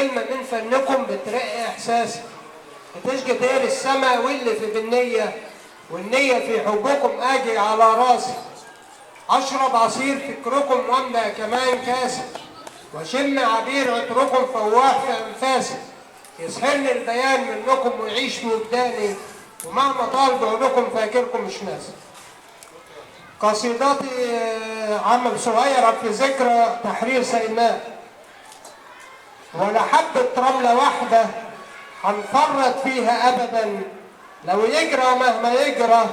كلمة من فنكم بترقي إحساسي، بتشجي طير السما واللي في بالنية، والنية في حبكم أجي على راسي، أشرب عصير فكركم وأملأ كمان كاسي، وأشم عبير عطركم فواح في أنفاسي، يسحرني البيان منكم ويعيش في وجداني، ومهما طال بعدكم فاكركم مش ناسي. قصيدتي عمل صغيرة في ذكرى تحرير سيناء. ولا حبة رملة واحدة هنفرط فيها أبدا، لو يجرى مهما يجرى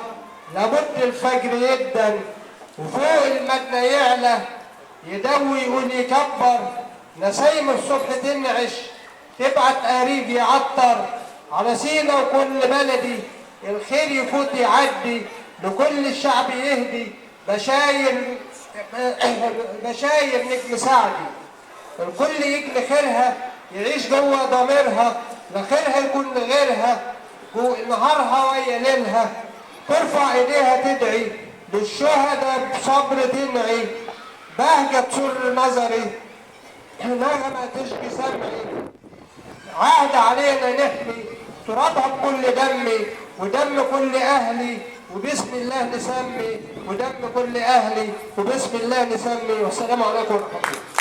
لابد الفجر يدن، وفوق المبنى يعلى يدوي يقول يكبر، نسايم الصبح تنعش تبعت قريب يعطر، على سينا وكل بلدي الخير يفوت يعدي، لكل الشعب يهدي بشاير نجم سعدي، الكل يجني خيرها يعيش جوه ضميرها، لا خيرها يكون لغيرها نهارها ويا ليلها، ترفع ايديها تدعي للشهداء بصبر تنعي، بهجة تسر نظري نغمة تشكي سمعي، عهد علينا نحمي ترابها بكل دمي ودم كل اهلي، وبسم الله نسمي ودم كل اهلي وبسم الله نسمي. والسلام عليكم ورحمه الله.